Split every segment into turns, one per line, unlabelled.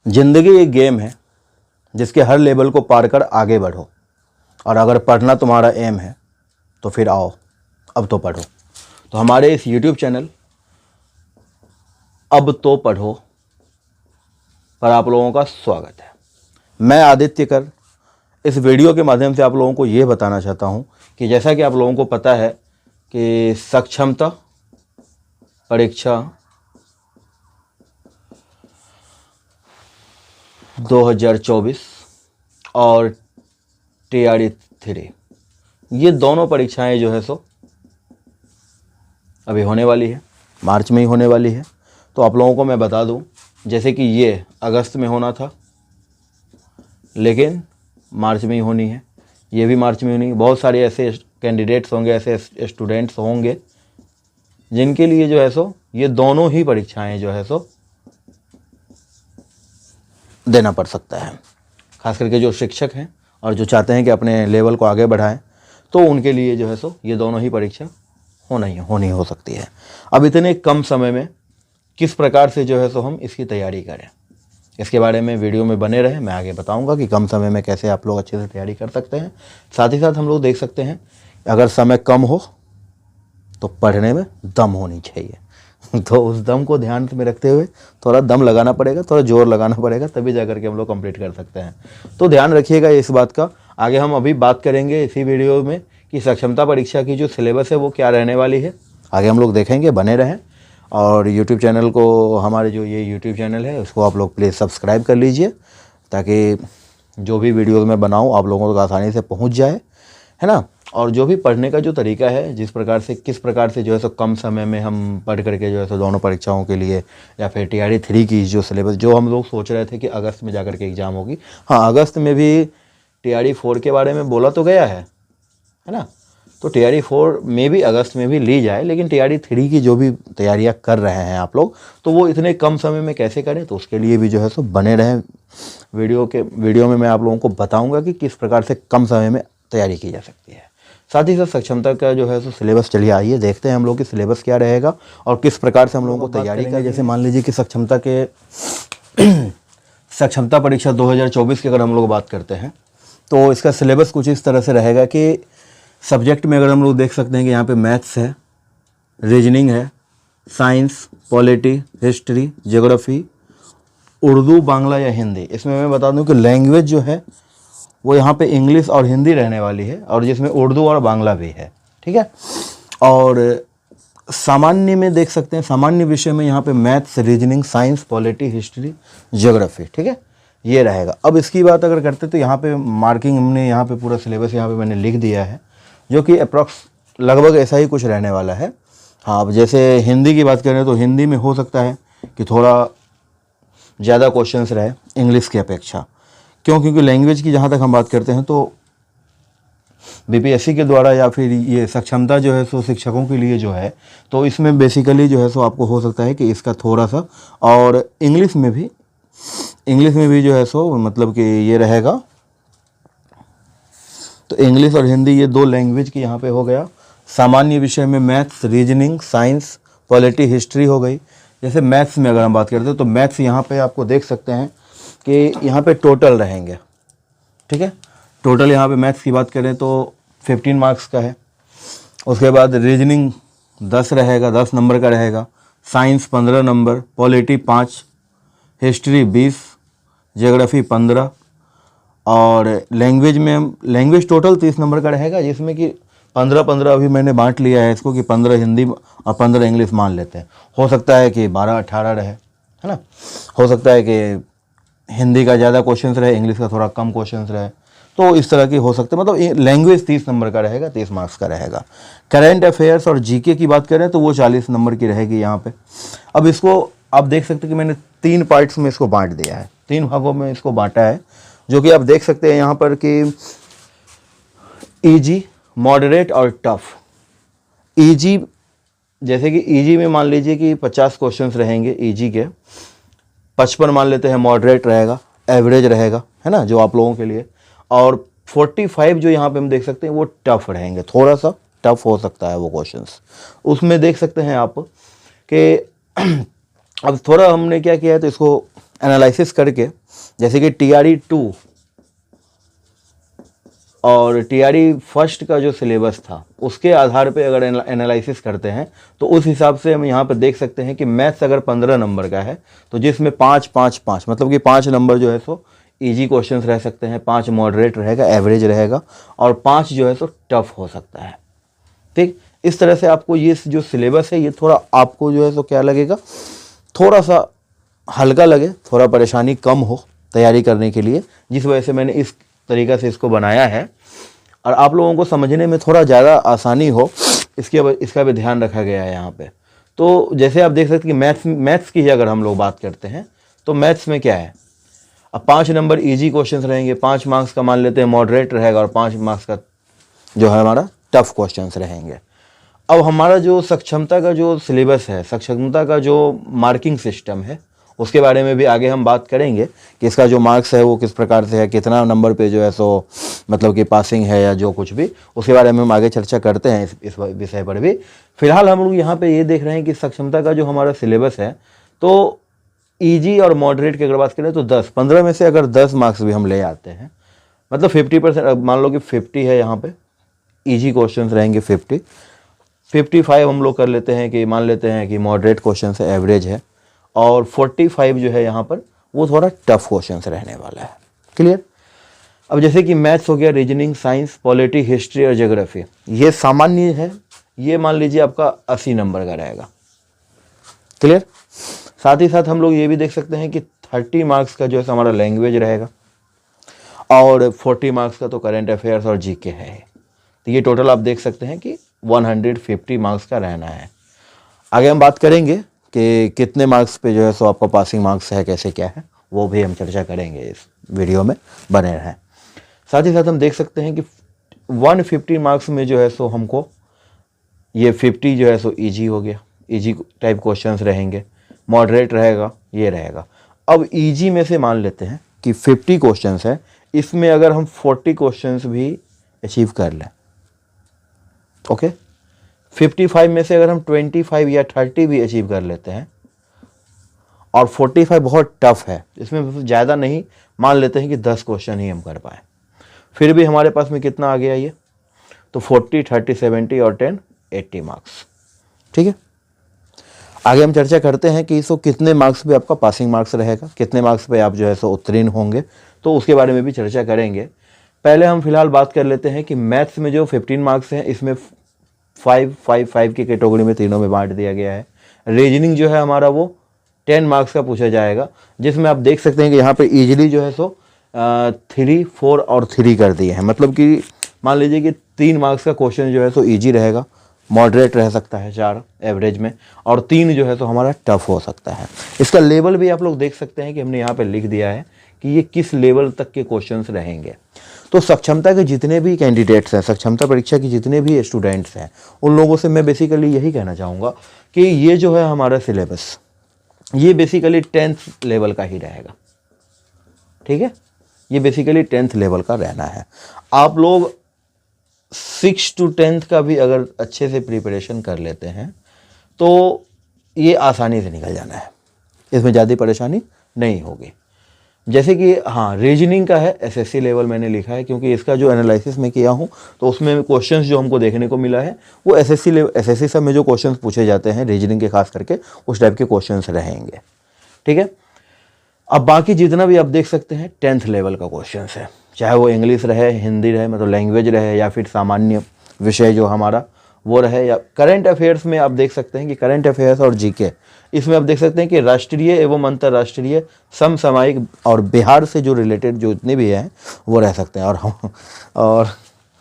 ज़िंदगी एक गेम है जिसके हर लेवल को पार कर आगे बढ़ो, और अगर पढ़ना तुम्हारा एम है तो फिर आओ अब तो पढ़ो। तो हमारे इस YouTube चैनल अब तो पढ़ो पर आप लोगों का स्वागत है। मैं आदित्य कर इस वीडियो के माध्यम से आप लोगों को ये बताना चाहता हूँ कि जैसा कि आप लोगों को पता है कि सक्षमता परीक्षा 2024 और TRE 3 ये दोनों परीक्षाएं जो है सो अभी होने वाली है, मार्च में ही होने वाली है। तो आप लोगों को मैं बता दूं, जैसे कि ये अगस्त में होना था लेकिन मार्च में ही होनी है, ये भी मार्च में होनी है। बहुत सारे ऐसे कैंडिडेट्स होंगे, ऐसे स्टूडेंट्स होंगे जिनके लिए जो है सो ये दोनों ही परीक्षाएं जो है सो देना पड़ सकता है। खास करके जो शिक्षक हैं और जो चाहते हैं कि अपने लेवल को आगे बढ़ाएं, तो उनके लिए जो है सो ये दोनों ही परीक्षा होनी हो सकती है। अब इतने कम समय में किस प्रकार से जो है सो हम इसकी तैयारी करें, इसके बारे में वीडियो में बने रहें। मैं आगे बताऊंगा कि कम समय में कैसे आप लोग अच्छे से तैयारी कर सकते हैं। साथ ही साथ हम लोग देख सकते हैं अगर समय कम हो तो पढ़ने में दम होनी चाहिए। तो उस दम को ध्यान में रखते हुए थोड़ा दम लगाना पड़ेगा, थोड़ा जोर लगाना पड़ेगा, तभी जा करके हम लोग कंप्लीट कर सकते हैं। तो ध्यान रखिएगा इस बात का। आगे हम अभी बात करेंगे इसी वीडियो में कि सक्षमता परीक्षा की जो सिलेबस है वो क्या रहने वाली है। आगे हम लोग देखेंगे, बने रहें। और यूट्यूब चैनल को, हमारे जो ये यूट्यूब चैनल है उसको आप लोग प्लीज़ सब्सक्राइब कर लीजिए, ताकि जो भी वीडियोज़ मैं बनाऊँ आप लोगों तक आसानी से पहुँच जाए, है ना। और जो भी पढ़ने का जो तरीका है, किस प्रकार से जो है सो कम समय में हम पढ़ करके जो है सो दोनों परीक्षाओं के लिए, या फिर TRE 3 की जो सिलेबस जो हम लोग सोच रहे थे कि अगस्त में जाकर के एग्ज़ाम होगी, हाँ अगस्त में भी TRE 4 के बारे में बोला तो गया है ना। तो TRE 4 में भी अगस्त में भी ली जाए, लेकिन TRE 3 की जो भी तैयारियाँ कर रहे हैं आप लोग, तो वो इतने कम समय में कैसे करें, तो उसके लिए भी जो है सो बने रहें। वीडियो में मैं आप लोगों को बताऊँगा कि किस प्रकार से कम समय में तैयारी की जा सकती है। साथ ही साथ सक्षमता का जो है सो सिलेबस, चलिए आइए देखते हैं हम लोग की सिलेबस क्या रहेगा और किस प्रकार से हम लोगों को तैयारी का। जैसे मान लीजिए कि सक्षमता परीक्षा 2024 की अगर हम लोग बात करते हैं, तो इसका सिलेबस कुछ इस तरह से रहेगा कि सब्जेक्ट में अगर हम लोग देख सकते हैं कि यहाँ पे मैथ्स है, रीजनिंग है, science, polity, history, geography, Urdu, Bangla या हिंदी। इसमें मैं बता दूं कि लैंग्वेज जो है वो यहाँ पे इंग्लिश और हिंदी रहने वाली है, और जिसमें उर्दू और बांग्ला भी है, ठीक है। और सामान्य में देख सकते हैं, सामान्य विषय में यहाँ पे maths, reasoning, science, polity, history, geography, ठीक है, ये रहेगा। अब इसकी बात अगर करते तो यहाँ पे मार्किंग हमने यहाँ पे पूरा सिलेबस यहाँ पे मैंने लिख दिया है, जो कि अप्रॉक्स लगभग ऐसा ही कुछ रहने वाला है। हाँ, अब जैसे हिंदी की बात करें तो हिंदी में हो सकता है कि थोड़ा ज़्यादा क्वेश्चंस रहे इंग्लिश की अपेक्षा। क्यों? क्योंकि लैंग्वेज की जहाँ तक हम बात करते हैं तो BPSC के द्वारा या फिर ये सक्षमता जो है सो शिक्षकों के लिए जो है, तो इसमें बेसिकली जो है सो आपको हो सकता है कि इसका थोड़ा सा, और इंग्लिश में भी जो है सो मतलब कि ये रहेगा। तो इंग्लिश और हिंदी ये दो लैंग्वेज की यहाँ पे हो गया। सामान्य विषय में maths, reasoning, science, polity, history हो गई। जैसे मैथ्स में अगर हम बात करते हैं तो मैथ्स यहाँ पे आपको देख सकते हैं कि यहाँ पे टोटल रहेंगे, ठीक है। टोटल यहाँ पे मैथ्स की बात करें तो 15 मार्क्स का है। उसके बाद रीजनिंग 10 रहेगा, 10 नंबर का रहेगा। Science 15 number, polity 5, history 20, geography 15, और लैंग्वेज टोटल 30 नंबर का रहेगा, जिसमें कि 15-15 अभी मैंने बांट लिया है इसको कि 15 हिंदी और 15 इंग्लिश मान लेते हैं। हो सकता है कि 12-18 रहे, है ना। हो सकता है कि हिंदी का ज़्यादा क्वेश्चंस रहे, इंग्लिश का थोड़ा कम क्वेश्चंस रहे, तो इस तरह की हो सकते हैं। मतलब लैंग्वेज 30 नंबर का रहेगा, 30 मार्क्स का रहेगा। करंट अफेयर्स और GK की बात करें तो वो 40 नंबर की रहेगी यहाँ पे। अब इसको आप देख सकते हैं कि मैंने 3 पार्ट्स में इसको बांट दिया है, 3 भागों में इसको बांटा है, जो कि आप देख सकते हैं यहाँ पर कि ईजी, मॉडरेट और टफ। ईजी, जैसे कि ईजी में मान लीजिए कि 50 क्वेश्चंस रहेंगे ईजी के, 55 मान लेते हैं मॉडरेट रहेगा, एवरेज रहेगा, है ना, जो आप लोगों के लिए। और 45 जो यहाँ पे हम देख सकते हैं वो टफ रहेंगे, थोड़ा सा टफ हो सकता है वो क्वेश्चंस। उसमें देख सकते हैं आप कि अब थोड़ा हमने क्या किया है, तो इसको एनालिसिस करके, जैसे कि TRE 2 और TRE फर्स्ट का जो सिलेबस था उसके आधार पे अगर एनालिसिस करते हैं तो उस हिसाब से हम यहाँ पर देख सकते हैं कि मैथ्स अगर 15 नंबर का है तो जिसमें 5 5 5 मतलब कि 5 नंबर जो है सो इजी क्वेश्चंस रह सकते हैं, 5 मॉडरेट रहेगा, एवरेज रहेगा, और 5 जो है सो टफ हो सकता है। ठीक, इस तरह से आपको ये जो सिलेबस है ये थोड़ा आपको जो है सो क्या लगेगा, थोड़ा सा हल्का लगे, थोड़ा परेशानी कम हो तैयारी करने के लिए, जिस वजह से मैंने इस तरीक़ा से इसको बनाया है और आप लोगों को समझने में थोड़ा ज़्यादा आसानी हो इसका भी ध्यान रखा गया है यहाँ पे। तो जैसे आप देख सकते हैं कि मैथ्स की ही अगर हम लोग बात करते हैं तो मैथ्स में क्या है, अब 5 नंबर इजी क्वेश्चंस रहेंगे, 5 मार्क्स का मान लेते हैं मॉडरेट रहेगा और 5 मार्क्स का जो है हमारा टफ क्वेश्चंस रहेंगे। अब हमारा जो सक्षमता का जो सिलेबस है, सक्षमता का जो मार्किंग सिस्टम है, उसके बारे में भी आगे हम बात करेंगे कि इसका जो मार्क्स है वो किस प्रकार से है, कितना नंबर पे जो है सो मतलब कि पासिंग है या जो कुछ भी, उसके बारे में हम आगे चर्चा करते हैं इस विषय पर भी। फिलहाल हम लोग यहाँ पे ये देख रहे हैं कि सक्षमता का जो हमारा सिलेबस है, तो ईजी और मॉडरेट की अगर बात करें तो 10-15 में से अगर 10 मार्क्स भी हम ले आते हैं, मतलब 50%, मान लो कि 50 है यहाँ पे, ईजी क्वेश्चन रहेंगे 55 हम लोग कर लेते हैं कि मान लेते हैं कि मॉडरेट क्वेश्चन है, एवरेज है, और 45 जो है यहाँ पर वो थोड़ा टफ क्वेश्चन रहने वाला है। क्लियर। अब जैसे कि मैथ्स हो गया, रीजनिंग, साइंस, पॉलिटी, हिस्ट्री और ज्योग्राफी, ये सामान्य है, ये मान लीजिए आपका 80 नंबर का रहेगा। क्लियर। साथ ही साथ हम लोग ये भी देख सकते हैं कि 30 मार्क्स का जो है हमारा लैंग्वेज रहेगा और 40 मार्क्स का तो करेंट अफेयर्स और जीके है। तो ये टोटल आप देख सकते हैं कि 150 मार्क्स का रहना है। आगे हम बात करेंगे कि कितने मार्क्स पे जो है सो आपका पासिंग मार्क्स है, कैसे क्या है, वो भी हम चर्चा करेंगे इस वीडियो में, बने रहें। साथ ही साथ हम देख सकते हैं कि 150 मार्क्स में जो है सो हमको ये 50 जो है सो ईजी हो गया, ईजी टाइप क्वेश्चंस रहेंगे, मॉडरेट रहेगा, ये रहेगा। अब ईजी में से मान लेते हैं कि 50 क्वेश्चंस है, इसमें अगर हम 40 क्वेश्चंस भी अचीव कर लें, ओके, 55 में से अगर हम 25 या 30 भी अचीव कर लेते हैं, और 45 बहुत टफ है, इसमें ज़्यादा नहीं, मान लेते हैं कि 10 क्वेश्चन ही हम कर पाए, फिर भी हमारे पास में कितना आ गया ये, तो 40, 30, 70 और 10, 80 मार्क्स। ठीक है। आगे हम चर्चा करते हैं कि इसको कितने मार्क्स पे आपका पासिंग मार्क्स रहेगा, कितने मार्क्स पे आप जो है सो उत्तीर्ण होंगे, तो उसके बारे में भी चर्चा करेंगे। पहले हम फिलहाल बात कर लेते हैं कि मैथ्स में जो 15 मार्क्स हैं, इसमें 5 की कैटेगरी में तीनों में बांट दिया गया है। रीजनिंग जो है हमारा वो 10 मार्क्स का पूछा जाएगा, जिसमें आप देख सकते हैं कि यहाँ पे इजीली जो है सो 3, 4 और 3 कर दिए हैं, मतलब कि मान लीजिए कि 3 मार्क्स का क्वेश्चन जो है सो ईजी रहेगा, मॉडरेट रह सकता है 4 एवरेज में, और 3 जो है तो हमारा टफ हो सकता है। इसका लेवल भी आप लोग देख सकते हैं कि हमने यहाँ पे लिख दिया है कि ये किस लेवल तक के क्वेश्चंस रहेंगे। तो सक्षमता के जितने भी कैंडिडेट्स हैं, सक्षमता परीक्षा के जितने भी स्टूडेंट्स हैं, उन लोगों से मैं बेसिकली यही कहना चाहूँगा कि ये जो है हमारा सिलेबस, ये बेसिकली 10th लेवल का ही रहेगा। ठीक है, ये बेसिकली 10th लेवल का रहना है। आप लोग 6 to 10th का भी अगर अच्छे से प्रिपरेशन कर लेते हैं तो ये आसानी से निकल जाना है, इसमें ज़्यादा परेशानी नहीं होगी। जैसे कि हाँ, रीजनिंग का है, एसएससी लेवल मैंने लिखा है, क्योंकि इसका जो एनालिसिस मैं किया हूँ तो उसमें क्वेश्चंस जो हमको देखने को मिला है वो एसएससी सब में जो क्वेश्चंस पूछे जाते हैं रीजनिंग के, खास करके उस टाइप के क्वेश्चंस रहेंगे। ठीक है। अब बाकी जितना भी आप देख सकते हैं 10th लेवल का क्वेश्चन है, चाहे वो इंग्लिश रहे, हिंदी रहे, मतलब लैंग्वेज रहे, या फिर सामान्य विषय जो हमारा वो रहे, या करंट अफेयर्स में आप देख सकते हैं कि करंट अफेयर्स और जीके, इसमें आप देख सकते हैं कि राष्ट्रीय एवं अंतर्राष्ट्रीय, समसामयिक और बिहार से जो रिलेटेड जो इतने भी हैं वो रह सकते हैं। और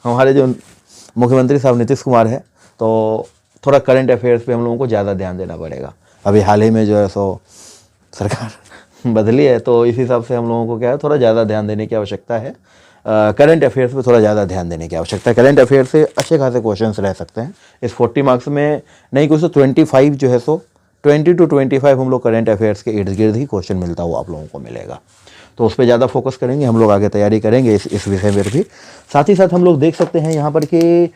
हमारे जो मुख्यमंत्री साहब नीतीश कुमार है, तो थोड़ा करंट अफेयर्स पे हम लोगों को ज़्यादा ध्यान देना पड़ेगा। अभी हाल ही में जो है सो सरकार बदली है, तो इस हिसाब से हम लोगों को क्या है, थोड़ा ज़्यादा ध्यान देने की आवश्यकता है। करंट अफेयर्स पे थोड़ा ज़्यादा ध्यान देने की आवश्यकता है। करंट अफेयर्स से अच्छे खासे क्वेश्चंस रह सकते हैं इस 40 मार्क्स में, नहीं कुछ तो 25 जो है सो 20 to 25 हम लोग करंट अफेयर्स के इर्द गिर्द ही क्वेश्चन मिलता हुआ आप लोगों को मिलेगा। तो उस पर ज़्यादा फोकस करेंगे हम लोग, आगे तैयारी करेंगे इस विषय में भी। साथ ही साथ हम लोग देख सकते हैं यहाँ पर कि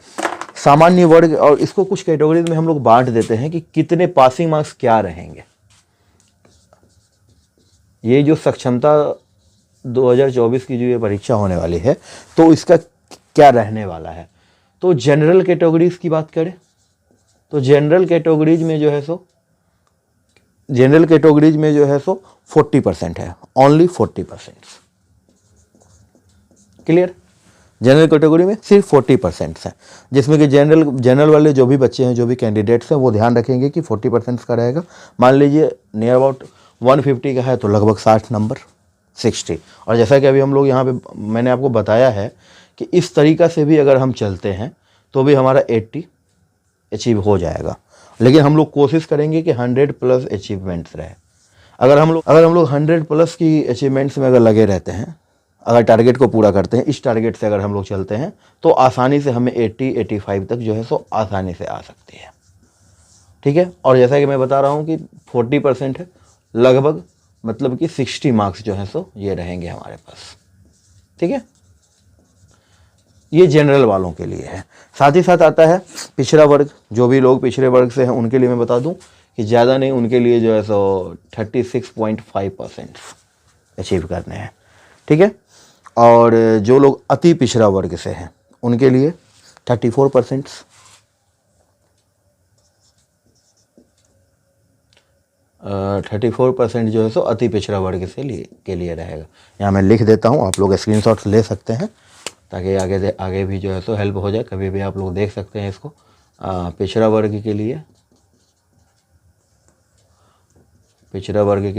सामान्य वर्ग, और इसको कुछ कैटेगरीज में हम लोग बांट देते हैं कि कितने पासिंग मार्क्स क्या रहेंगे। ये जो सक्षमता 2024 की जो ये परीक्षा होने वाली है, तो इसका क्या रहने वाला है। तो जनरल कैटेगरीज की बात करें तो जनरल कैटेगरीज में जो है सो 40% है, ओनली 40%। क्लियर। जनरल कैटेगरी में सिर्फ 40% है, जिसमें कि जनरल वाले जो भी बच्चे हैं, जो भी कैंडिडेट्स हैं, वो ध्यान रखेंगे कि 40% का रहेगा। मान लीजिए नियर अबाउट 150 का है तो लगभग 60 नंबर 60। और जैसा कि अभी हम लोग यहाँ पे मैंने आपको बताया है कि इस तरीक़ा से भी अगर हम चलते हैं तो भी हमारा 80 अचीव हो जाएगा। लेकिन हम लोग कोशिश करेंगे कि 100+ अचीवमेंट्स रहे। अगर हम लोग 100+ की अचीवमेंट्स में अगर लगे रहते हैं, अगर टारगेट को पूरा करते हैं, इस टारगेट से अगर हम लोग चलते हैं तो आसानी से हमें 80-85 तक जो है सो आसानी से आ सकती है। ठीक है। और जैसा कि मैं बता रहा हूँ कि 40% है, लगभग मतलब कि 60 मार्क्स जो हैं सो ये रहेंगे हमारे पास। ठीक है। ये जनरल वालों के लिए है। साथ ही साथ आता है पिछड़ा वर्ग। जो भी लोग पिछड़े वर्ग से हैं उनके लिए मैं बता दूं कि ज़्यादा नहीं, उनके लिए जो है सो 36.5% अचीव करने हैं। ठीक है। और जो लोग अति पिछड़ा वर्ग से हैं उनके लिए 34%। 34% जो है सो अति पिछड़ा वर्ग के लिए रहेगा। यहाँ मैं लिख देता हूँ, आप लोग स्क्रीनशॉट ले सकते हैं ताकि आगे भी जो है सो हेल्प हो जाए। कभी भी आप लोग देख सकते हैं इसको। पिछड़ा वर्ग के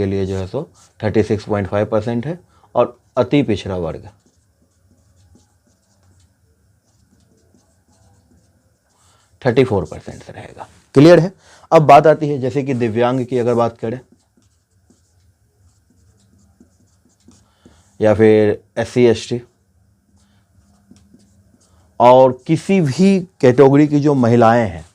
लिए जो है सो 36.5% है और अति पिछड़ा वर्ग 34% रहेगा। क्लियर है। अब बात आती है जैसे कि दिव्यांग की अगर बात करें या फिर SC ST और किसी भी कैटेगरी की जो महिलाएं हैं,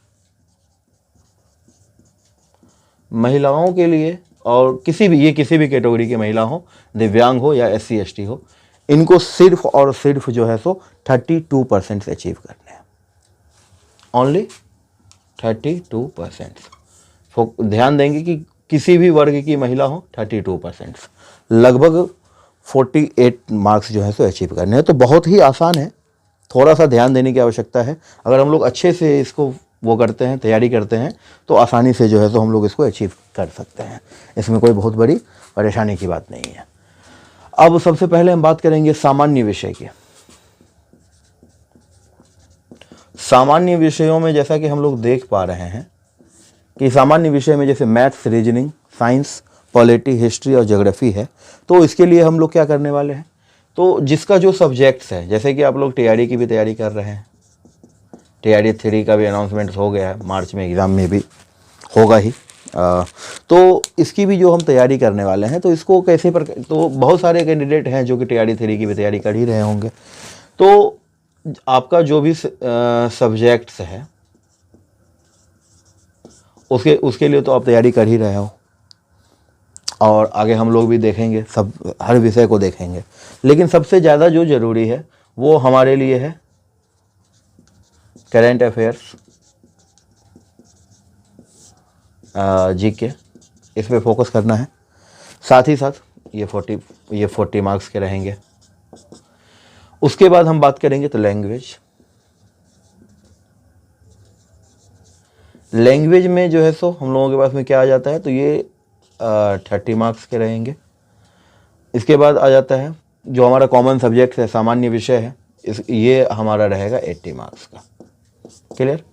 महिलाओं के लिए, और किसी भी कैटेगरी की महिला हो, दिव्यांग हो या SC ST हो, इनको सिर्फ और सिर्फ जो है सो 32% से अचीव करने हैं। ओनली 32%। ध्यान देंगे कि किसी भी वर्ग की महिला हो 32%, लगभग 48 मार्क्स जो है सो अचीव करने हैं। तो बहुत ही आसान है, थोड़ा सा ध्यान देने की आवश्यकता है। अगर हम लोग अच्छे से इसको वो करते हैं, तैयारी करते हैं, तो आसानी से जो है सो हम लोग इसको अचीव कर सकते हैं। इसमें कोई बहुत बड़ी परेशानी की बात नहीं है। अब सबसे पहले हम बात करेंगे सामान्य विषय की। सामान्य विषयों में जैसा कि हम लोग देख पा रहे हैं कि सामान्य विषय में जैसे maths, reasoning, science, polity, history और ज्योग्राफी है, तो इसके लिए हम लोग क्या करने वाले हैं, तो जिसका जो सब्जेक्ट्स है, जैसे कि आप लोग TRD की भी तैयारी कर रहे हैं, TRD 3 का भी अनाउंसमेंट हो गया है, मार्च में एग्ज़ाम में भी होगा ही। तो इसकी भी जो हम तैयारी करने वाले हैं, तो इसको कैसे तो बहुत सारे कैंडिडेट हैं जो कि TRD 3 की भी तैयारी कर ही रहे होंगे। तो आपका जो भी सब्जेक्ट्स है उसके लिए तो आप तैयारी कर ही रहे हो, और आगे हम लोग भी देखेंगे, सब हर विषय को देखेंगे। लेकिन सबसे ज़्यादा जो ज़रूरी है वो हमारे लिए है करेंट अफेयर्स, GK, इस पे फोकस करना है। साथ ही साथ ये 40 मार्क्स के रहेंगे। उसके बाद हम बात करेंगे तो लैंग्वेज में जो है सो हम लोगों के पास में क्या आ जाता है, तो ये 30 मार्क्स के रहेंगे। इसके बाद आ जाता है जो हमारा कॉमन सब्जेक्ट है, सामान्य विषय है, ये हमारा रहेगा 80 मार्क्स का। क्लियर।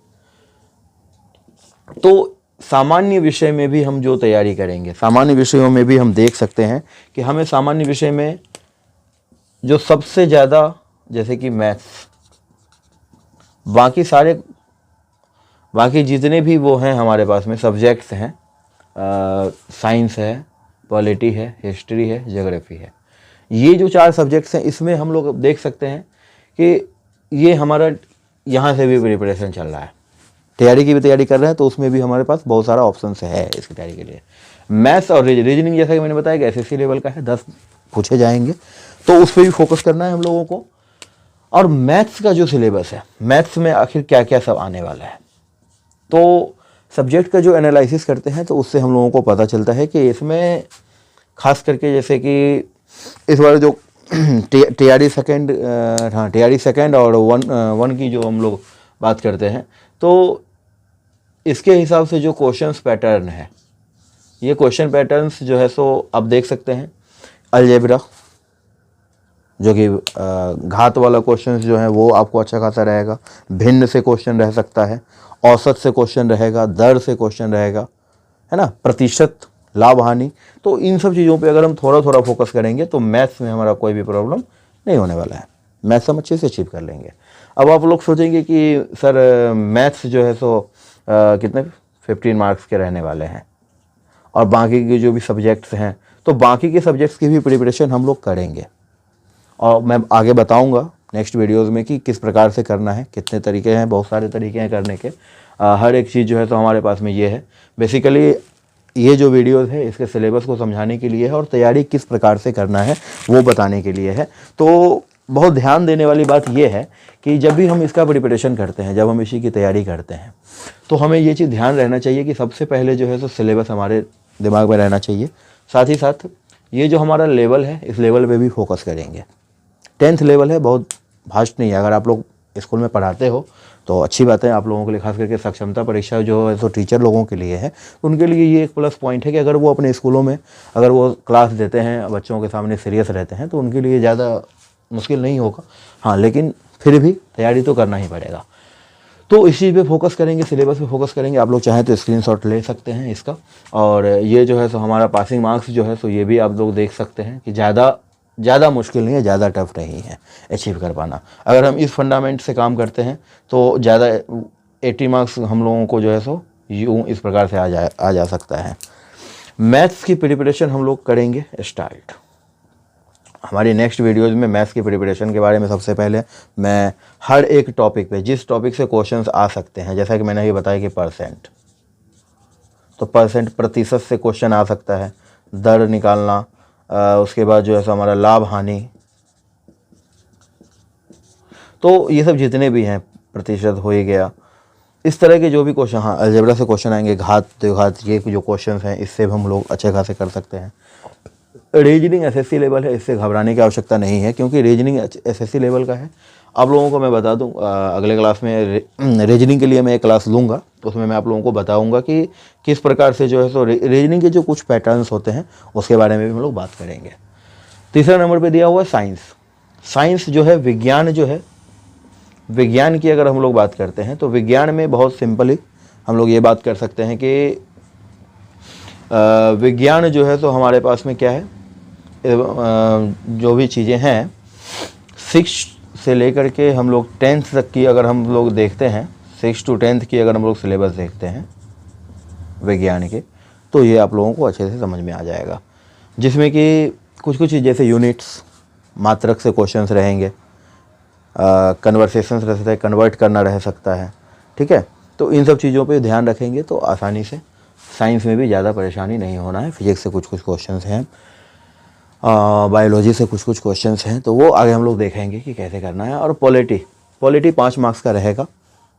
तो सामान्य विषय में भी हम जो तैयारी करेंगे, सामान्य विषयों में भी हम देख सकते हैं कि हमें सामान्य विषय में जो सबसे ज़्यादा, जैसे कि मैथ्स, बाकी जितने भी वो हैं हमारे पास में सब्जेक्ट्स हैं, साइंस है, पॉलिटी है, हिस्ट्री है, ज्योग्राफी है, ये जो 4 सब्जेक्ट्स हैं, इसमें हम लोग देख सकते हैं कि ये हमारा यहाँ से भी प्रिपरेशन चल रहा है। तैयारी की भी तैयारी कर रहे हैं, तो उसमें भी हमारे पास बहुत सारा ऑप्शन है इसकी तैयारी के लिए। मैथ्स और रीजनिंग जैसा कि मैंने बताया कि SSC लेवल का है, 10 पूछे जाएंगे, तो उस पर भी फोकस करना है हम लोगों को। और मैथ्स का जो सिलेबस है, मैथ्स में आखिर क्या क्या सब आने वाला है, तो सब्जेक्ट का जो एनालिसिस करते हैं तो उससे हम लोगों को पता चलता है कि इसमें खास करके जैसे कि इस बार जो TRD सेकेंड, हाँ TRD सेकेंड और वन की जो हम लोग बात करते हैं, तो इसके हिसाब से जो क्वेश्चंस पैटर्न है, ये क्वेश्चन पैटर्न्स जो है सो आप देख सकते हैं। अलजेब्रा जो कि घात वाला क्वेश्चन जो है वो आपको अच्छा खासा रहेगा, भिन्न से क्वेश्चन रह सकता है, औसत से क्वेश्चन रहेगा, दर से क्वेश्चन रहेगा, है ना, प्रतिशत, लाभ हानि। तो इन सब चीज़ों पे अगर हम थोड़ा थोड़ा फोकस करेंगे तो मैथ्स में हमारा कोई भी प्रॉब्लम नहीं होने वाला है, मैथ्स हम अच्छे से अचीव कर लेंगे। अब आप लोग सोचेंगे कि सर मैथ्स जो है सो कितने 15 मार्क्स के रहने वाले हैं और बाकी के जो भी सब्जेक्ट्स हैं, तो बाकी के सब्जेक्ट्स की भी प्रिपरेशन हम लोग करेंगे और मैं आगे बताऊंगा नेक्स्ट वीडियोज़ में कि किस प्रकार से करना है, कितने तरीके हैं, बहुत सारे तरीके हैं करने के। हर एक चीज़ जो है तो हमारे पास में ये है। बेसिकली ये जो वीडियोज़ है इसके सिलेबस को समझाने के लिए है और तैयारी किस प्रकार से करना है वो बताने के लिए है। तो बहुत ध्यान देने वाली बात ये है कि जब भी हम इसका प्रिपरेशन करते हैं, जब हम इसी की तैयारी करते हैं, तो हमें ये चीज़ ध्यान रहना चाहिए कि सबसे पहले जो है तो सिलेबस हमारे दिमाग में रहना चाहिए। साथ ही साथ ये जो हमारा लेवल है, इस लेवल पे भी फोकस करेंगे। 10th लेवल है, बहुत भास्ट नहीं है। अगर आप लोग स्कूल में पढ़ाते हो तो अच्छी बात है, आप लोगों के लिए खास करके सक्षमता परीक्षा जो है तो टीचर लोगों के लिए है, उनके लिए ये एक प्लस पॉइंट है कि अगर वो अपने स्कूलों में अगर वो क्लास देते हैं, बच्चों के सामने सीरियस रहते हैं, तो उनके लिए ज़्यादा मुश्किल नहीं होगा। हाँ, लेकिन फिर भी तैयारी तो करना ही पड़ेगा। तो इस चीज़ पे फोकस करेंगे, सिलेबस पे फोकस करेंगे। आप लोग चाहें तो स्क्रीनशॉट ले सकते हैं इसका। और ये जो है सो हमारा पासिंग मार्क्स जो है सो ये भी आप लोग देख सकते हैं कि ज़्यादा मुश्किल नहीं है, ज़्यादा टफ नहीं है अचीव कर पाना। अगर हम इस फंडामेंट से काम करते हैं तो ज़्यादा 80 मार्क्स हम लोगों को जो है सो यूँ इस प्रकार से आ जा सकता है। मैथ्स की प्रिपरेशन हम लोग करेंगे स्टार्ट। हमारी नेक्स्ट वीडियोज़ में मैथ्स की प्रिपरेशन के बारे में सबसे पहले मैं हर एक टॉपिक पे, जिस टॉपिक से क्वेश्चंस आ सकते हैं, जैसा कि मैंने ये बताया कि परसेंट, तो परसेंट प्रतिशत से क्वेश्चन आ सकता है, दर निकालना, उसके बाद जो है सो हमारा लाभ हानि, तो ये सब जितने भी हैं, प्रतिशत हो ही गया, इस तरह के जो भी क्वेश्चन, हाँ अलजेब्रा से क्वेश्चन आएंगे, घात द्विघात, ये जो क्वेश्चन हैं इससे भी हम लोग अच्छे खासे कर सकते हैं। रीजनिंग SSC लेवल है, इससे घबराने की आवश्यकता नहीं है, क्योंकि रीजनिंग SSC लेवल का है। आप लोगों को मैं बता दूं, अगले क्लास में रीजनिंग के लिए मैं एक क्लास लूँगा, तो उसमें मैं आप लोगों को बताऊंगा कि किस प्रकार से जो है सो रीजनिंग के जो कुछ पैटर्न्स होते हैं उसके बारे में भी हम लोग बात करेंगे। तीसरा नंबर पर दिया हुआ है साइंस। साइंस जो है विज्ञान, जो है विज्ञान की अगर हम लोग बात करते हैं तो विज्ञान में बहुत सिंपली हम लोग ये बात कर सकते हैं कि विज्ञान जो है तो हमारे पास में क्या है, जो भी चीज़ें हैं 6 से लेकर के हम लोग 10th तक की अगर हम लोग देखते हैं, 6 to 10th की अगर हम लोग सिलेबस देखते हैं विज्ञान के, तो ये आप लोगों को अच्छे से समझ में आ जाएगा। जिसमें कि कुछ जैसे यूनिट्स, मात्रक से क्वेश्चंस रहेंगे, कन्वर्सेशंस रह सकते हैं, कन्वर्ट करना रह सकता है, ठीक है। तो इन सब चीज़ों पे ध्यान रखेंगे तो आसानी से साइंस में भी ज़्यादा परेशानी नहीं होना है। फिजिक्स से कुछ क्वेश्चंस हैं, बायोलॉजी से कुछ क्वेश्चंस हैं, तो वो आगे हम लोग देखेंगे कि कैसे करना है। और पॉलिटी 5 मार्क्स का रहेगा,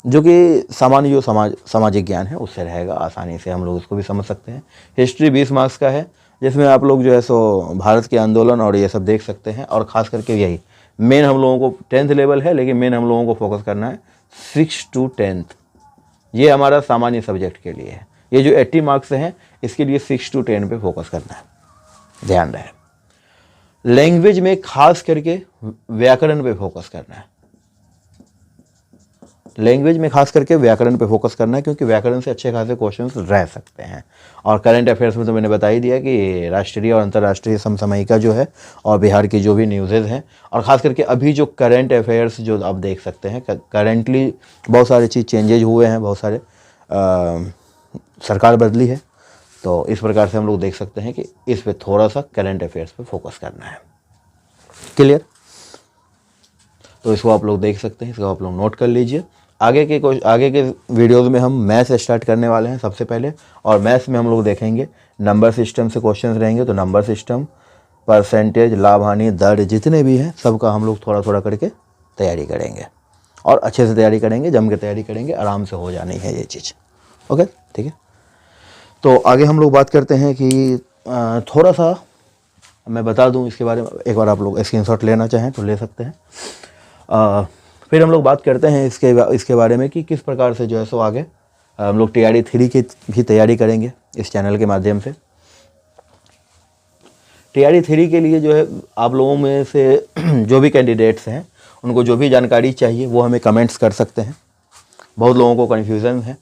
जो कि सामान्य जो सामाजिक ज्ञान है उससे रहेगा, आसानी से हम लोग उसको भी समझ सकते हैं। हिस्ट्री 20 मार्क्स का है, जिसमें आप लोग जो है सो भारत के आंदोलन और ये सब देख सकते हैं। और ख़ास करके यही मेन हम लोगों को 10th लेवल है, लेकिन मेन हम लोगों को फोकस करना है 6 to 10th। ये हमारा सामान्य सब्जेक्ट के लिए है। ये जो 80 मार्क्स हैं इसके लिए 6 to 10 पे फोकस करना है, ध्यान रहे। लैंग्वेज में खास करके व्याकरण पे फोकस करना है, लैंग्वेज में खास करके व्याकरण पे फोकस करना है, क्योंकि व्याकरण से अच्छे खासे क्वेश्चंस रह सकते हैं। और करंट अफेयर्स में तो मैंने बता ही दिया कि राष्ट्रीय और अंतर्राष्ट्रीय समसामयिका जो है और बिहार की जो भी न्यूज़ेज हैं, और ख़ास करके अभी जो करंट अफेयर्स जो आप देख सकते हैं, करेंटली बहुत सारी चीज़ चेंजेज हुए हैं, बहुत सारे सरकार बदली है, तो इस प्रकार से हम लोग देख सकते हैं कि इस पे थोड़ा सा करंट अफेयर्स पे फोकस करना है। क्लियर? तो इसको आप लोग देख सकते हैं, इसको आप लोग नोट कर लीजिए। आगे के वीडियोज़ में हम मैथ्स स्टार्ट करने वाले हैं सबसे पहले, और मैथ्स में हम लोग देखेंगे नंबर सिस्टम से क्वेश्चंस रहेंगे, तो नंबर सिस्टम, परसेंटेज, लाभ हानि, दर, जितने भी हैं सबका हम लोग थोड़ा थोड़ा करके तैयारी करेंगे, और अच्छे से तैयारी करेंगे, जम के तैयारी करेंगे, आराम से हो जानी है ये चीज़। ओके, ठीक है। तो आगे हम लोग बात करते हैं कि थोड़ा सा मैं बता दूं इसके बारे में, एक बार आप लोग स्क्रीनशॉट लेना चाहें तो ले सकते हैं। फिर हम लोग बात करते हैं इसके बारे में कि किस प्रकार से जो है सो आगे हम लोग TRD 3 की भी तैयारी करेंगे इस चैनल के माध्यम से। TRD 3 के लिए जो है आप लोगों में से जो भी कैंडिडेट्स हैं उनको जो भी जानकारी चाहिए वो हमें कमेंट्स कर सकते हैं। बहुत लोगों को कन्फ्यूज़न है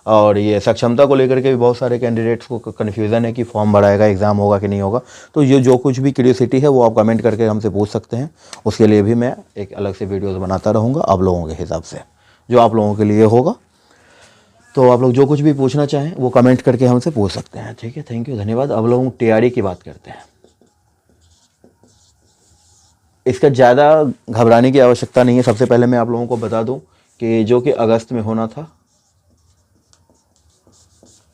और ये सक्षमता को लेकर के भी बहुत सारे कैंडिडेट्स को कन्फ्यूज़न है कि फॉर्म भराएगा, एग्ज़ाम होगा कि नहीं होगा। तो ये जो कुछ भी क्यूरियोसिटी है वो आप कमेंट करके हमसे पूछ सकते हैं। उसके लिए भी मैं एक अलग से वीडियोज़ बनाता रहूँगा आप लोगों के हिसाब से, जो आप लोगों के लिए होगा। तो आप लोग जो कुछ भी पूछना चाहें वो कमेंट करके हमसे पूछ सकते हैं। ठीक है, थैंक यू, धन्यवाद। अब लोग TRD की बात करते हैं। इसका ज़्यादा घबराने की आवश्यकता नहीं है। सबसे पहले मैं आप लोगों को बता दूं कि जो कि अगस्त में होना था,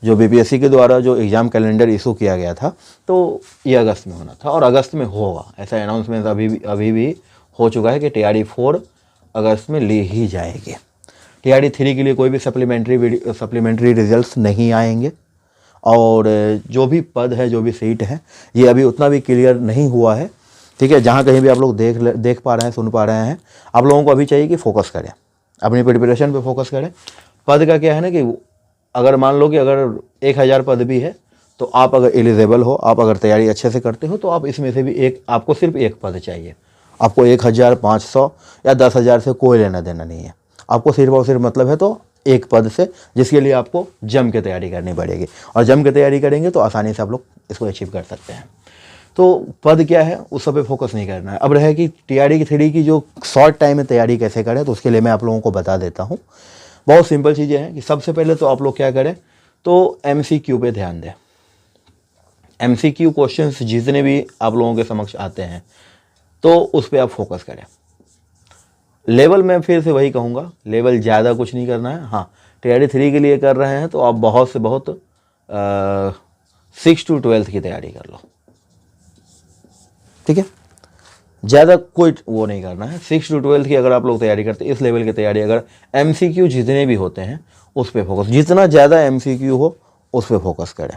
जो BPSC के द्वारा जो एग्ज़ाम कैलेंडर इशू किया गया था, तो ये अगस्त में होना था और अगस्त में होगा। ऐसा अनाउंसमेंट अभी भी हो चुका है कि TRD 4 अगस्त में ली ही जाएगी। TRD 3 के लिए कोई भी सप्लीमेंट्री रिजल्ट्स नहीं आएंगे और जो भी पद है, जो भी सीट है, ये अभी उतना भी क्लियर नहीं हुआ है। ठीक है, जहाँ कहीं भी आप लोग देख पा रहे हैं, सुन पा रहे हैं, आप लोगों को अभी चाहिए कि फोकस करें, अपनी प्रिपरेशन पे फोकस करें। पद का क्या है ना कि अगर मान लो कि अगर 1000 पद भी है तो आप अगर एलिजिबल हो, आप अगर तैयारी अच्छे से करते हो तो आप इसमें से भी आपको सिर्फ एक पद चाहिए। आपको 1500 या 10,000 से कोई लेना देना नहीं है। आपको सिर्फ और सिर्फ मतलब है तो एक पद से, जिसके लिए आपको जम के तैयारी करनी पड़ेगी और जम के तैयारी करेंगे तो आसानी से आप लोग इसको अचीव कर सकते हैं। तो पद क्या है उस सब पे फोकस नहीं करना है। अब रहे कि TRD 3 की जो शॉर्ट टाइम में तैयारी कैसे करें, तो उसके लिए मैं आप लोगों को बता देता हूँ। बहुत सिंपल चीज़ें हैं कि सबसे पहले तो आप लोग क्या करें, तो MCQ पे ध्यान दें। MCQ क्वेश्चंस जितने भी आप लोगों के समक्ष आते हैं तो उस पर आप फोकस करें। लेवल में फिर से वही कहूँगा, लेवल ज़्यादा कुछ नहीं करना है। हाँ, TRD 3 के लिए कर रहे हैं तो आप बहुत से बहुत 6 to 12th की तैयारी कर लो। ठीक है, ज़्यादा कोई वो नहीं करना है। 6 to 12th की अगर आप लोग तैयारी करते हैं, इस लेवल की तैयारी, अगर MCQ जितने भी होते हैं उस पर फोकस, जितना ज़्यादा MCQ हो उस पर फोकस करें।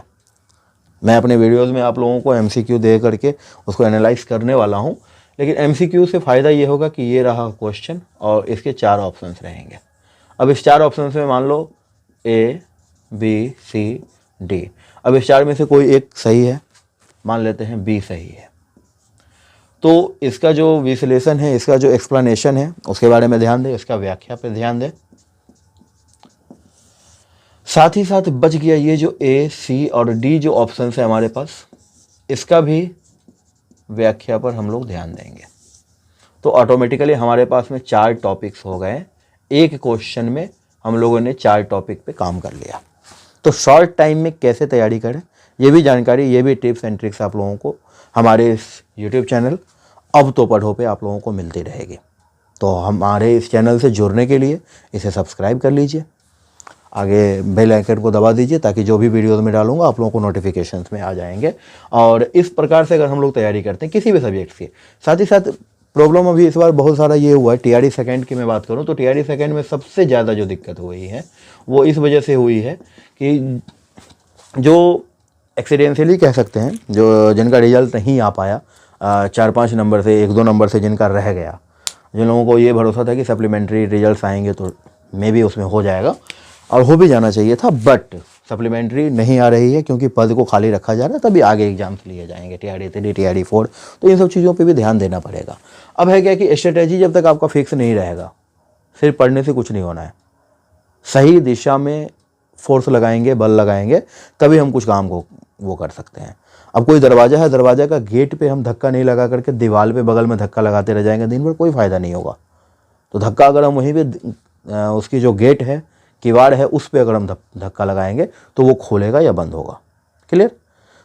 मैं अपने वीडियोज़ में आप लोगों को MCQ दे करके उसको एनालाइज करने वाला हूँ, लेकिन MCQ से फ़ायदा ये होगा कि ये रहा क्वेश्चन और इसके 4 ऑप्शंस रहेंगे। अब इस 4 ऑप्शंस में मान लो A, B, C, D। अब इस 4 में से कोई एक सही है, मान लेते हैं B सही है, तो इसका जो विश्लेषण है, इसका जो एक्सप्लेनेशन है उसके बारे में ध्यान दें, इसका व्याख्या पे ध्यान दें। साथ ही साथ बच गया ये जो A, C और D जो ऑप्शन है हमारे पास, इसका भी व्याख्या पर हम लोग ध्यान देंगे। तो ऑटोमेटिकली हमारे पास में 4 टॉपिक्स हो गए। एक क्वेश्चन में हम लोगों ने 4 टॉपिक पे काम कर लिया। तो शॉर्ट टाइम में कैसे तैयारी करें, ये भी जानकारी, ये भी टिप्स एंड ट्रिक्स आप लोगों को हमारे इस यूट्यूब चैनल अब तो पढ़ो पे आप लोगों को मिलती रहेगी। तो हमारे इस चैनल से जुड़ने के लिए इसे सब्सक्राइब कर लीजिए, आगे बेल आइकन को दबा दीजिए ताकि जो भी वीडियोस में डालूंगा आप लोगों को नोटिफिकेशंस में आ जाएंगे। और इस प्रकार से अगर हम लोग तैयारी करते हैं किसी भी सब्जेक्ट की, साथ ही साथ प्रॉब्लम अभी इस बार बहुत सारा ये हुआ है, TRD 2 की मैं बात करूं तो TRD 2 में सबसे ज़्यादा जो दिक्कत हुई है वो इस वजह से हुई है कि जो एक्सीडेंशियली कह सकते हैं, जो जिनका रिजल्ट नहीं आ पाया 4-5 नंबर से, 1-2 नंबर से जिनका रह गया, जिन लोगों को ये भरोसा था कि सप्लीमेंट्री रिजल्ट्स आएंगे तो मे भी उसमें हो जाएगा और हो भी जाना चाहिए था, बट सप्लीमेंट्री नहीं आ रही है क्योंकि पद को खाली रखा जा रहा है, तभी आगे एग्जाम्स लिए जाएंगे TRD 3, TRD 4। तो इन सब चीज़ों पे भी ध्यान देना पड़ेगा। अब है क्या कि स्ट्रेटेजी जब तक आपका फिक्स नहीं रहेगा, सिर्फ पढ़ने से कुछ नहीं होना है। सही दिशा में फोर्स लगाएंगे, बल लगाएंगे, तभी हम कुछ काम को वो कर सकते हैं। अब कोई दरवाज़ा है, दरवाज़ा का गेट पे हम धक्का नहीं लगा करके दीवार पे बगल में धक्का लगाते रह जाएंगे दिन भर, कोई फ़ायदा नहीं होगा। तो धक्का अगर हम वहीं पे उसकी जो गेट है, किवाड़ है, उस पे अगर हम धक्का लगाएंगे तो वो खोलेगा या बंद होगा। क्लियर?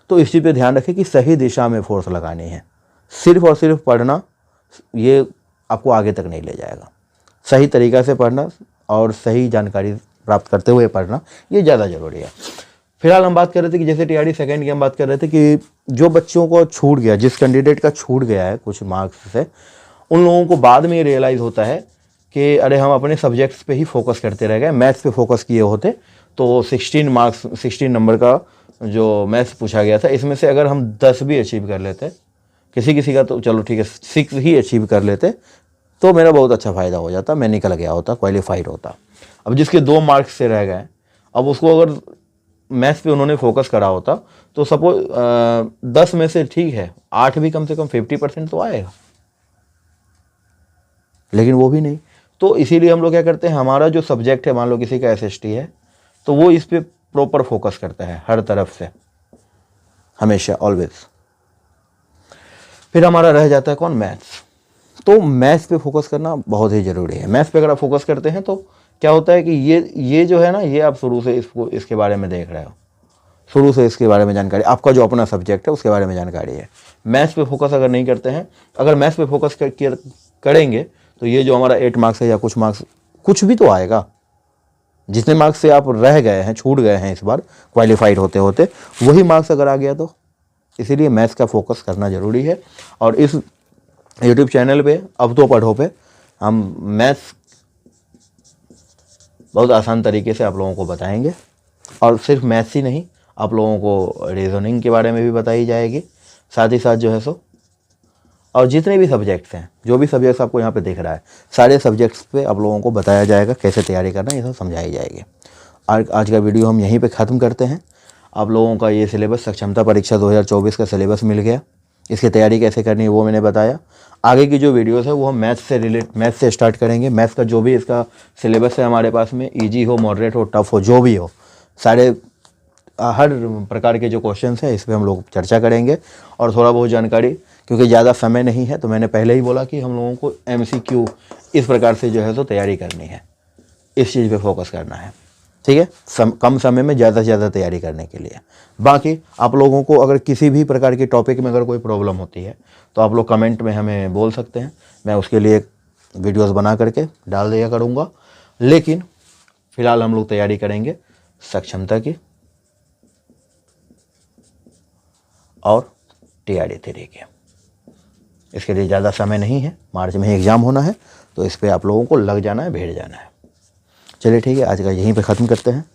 तो इस चीज़ पे ध्यान रखें कि सही दिशा में फोर्स लगानी है। सिर्फ और सिर्फ पढ़ना ये आपको आगे तक नहीं ले जाएगा। सही तरीक़ा से पढ़ना और सही जानकारी प्राप्त करते हुए पढ़ना ये ज़्यादा ज़रूरी है। फिलहाल हम बात कर रहे थे कि जैसे TRD 2 की हम बात कर रहे थे कि जो बच्चों को छूट गया, जिस कैंडिडेट का छूट गया है कुछ मार्क्स से, उन लोगों को बाद में ये रियलाइज़ होता है कि अरे हम अपने सब्जेक्ट्स पे ही फोकस करते रह गए, मैथ्स पे फोकस किए होते तो 16 नंबर का जो मैथ्स पूछा गया था, इसमें से अगर हम 10 भी अचीव कर लेते किसी किसी का तो चलो ठीक है 6 ही अचीव कर लेते तो मेरा बहुत अच्छा फ़ायदा हो जाता, मैं निकल गया होता, क्वालिफाइड होता। अब जिसके 2 मार्क्स से रह गए, अब उसको अगर मैथ्स पे उन्होंने फोकस करा होता तो सपोज 10 में से ठीक है 8 भी कम से कम 50% तो आएगा, लेकिन वो भी नहीं। तो इसीलिए हम लोग क्या करते हैं, हमारा जो सब्जेक्ट है, मान लो किसी का SST है तो वो इस पर प्रॉपर फोकस करता है हर तरफ से, हमेशा, ऑलवेज। फिर हमारा रह जाता है कौन, मैथ्स। तो मैथ्स पे फोकस करना बहुत ही ज़रूरी है। मैथ्स पे अगर आप फोकस करते हैं तो क्या होता है कि ये जो है ना, ये आप शुरू से इसके बारे में देख रहे हो, शुरू से इसके बारे में जानकारी, आपका जो अपना सब्जेक्ट है उसके बारे में जानकारी है। मैथ्स पे फोकस अगर नहीं करते हैं, अगर मैथ्स पे फोकस करेंगे तो ये जो हमारा 8 मार्क्स है या कुछ मार्क्स, कुछ भी तो आएगा। जितने मार्क्स से आप रह गए हैं, छूट गए हैं इस बार क्वालिफाइड होते होते, वही मार्क्स अगर आ गया तो, इसीलिए मैथ्स का फोकस करना ज़रूरी है। और इस यूट्यूब चैनल पे अब तो पढ़ो पे हम मैथ्स बहुत आसान तरीके से आप लोगों को बताएंगे। और सिर्फ मैथ्स ही नहीं, आप लोगों को रीजनिंग के बारे में भी बताई जाएगी, साथ ही साथ जो है सो, और जितने भी सब्जेक्ट्स हैं, जो भी सब्जेक्ट्स आपको यहाँ पे दिख रहा है, सारे सब्जेक्ट्स पे आप लोगों को बताया जाएगा, कैसे तैयारी करना, ये सब समझाई जाएगी। आज का वीडियो हम यहीं पे ख़त्म करते हैं। आप लोगों का ये सिलेबस, सक्षमता परीक्षा 2024 का सिलेबस मिल गया। इसकी तैयारी कैसे करनी है वो मैंने बताया। आगे की जो वीडियोस है वो हम मैथ्स से स्टार्ट करेंगे। मैथ्स का जो भी इसका सिलेबस है हमारे पास में, ईजी हो, मॉडरेट हो, टफ हो, जो भी हो, सारे हर प्रकार के जो क्वेश्चंस हैं इस पर हम लोग चर्चा करेंगे। और थोड़ा बहुत जानकारी, क्योंकि ज़्यादा समय नहीं है तो मैंने पहले ही बोला कि हम लोगों को MCQ इस प्रकार से जो है तो तैयारी करनी है, इस चीज़ पे फोकस करना है, ठीक है, कम समय में ज़्यादा से ज़्यादा तैयारी करने के लिए। बाकी आप लोगों को अगर किसी भी प्रकार की टॉपिक में अगर कोई प्रॉब्लम होती है तो आप लोग कमेंट में हमें बोल सकते हैं, मैं उसके लिए वीडियोस बना करके डाल दिया करूँगा। लेकिन फ़िलहाल हम लोग तैयारी करेंगे सक्षमता की और TRD 3 की। इसके लिए ज़्यादा समय नहीं है, मार्च में ही एग्ज़ाम होना है, तो इस पर आप लोगों को लग जाना है, भेड़ जाना है। चलिए ठीक है, आज का यहीं पे ख़त्म करते हैं।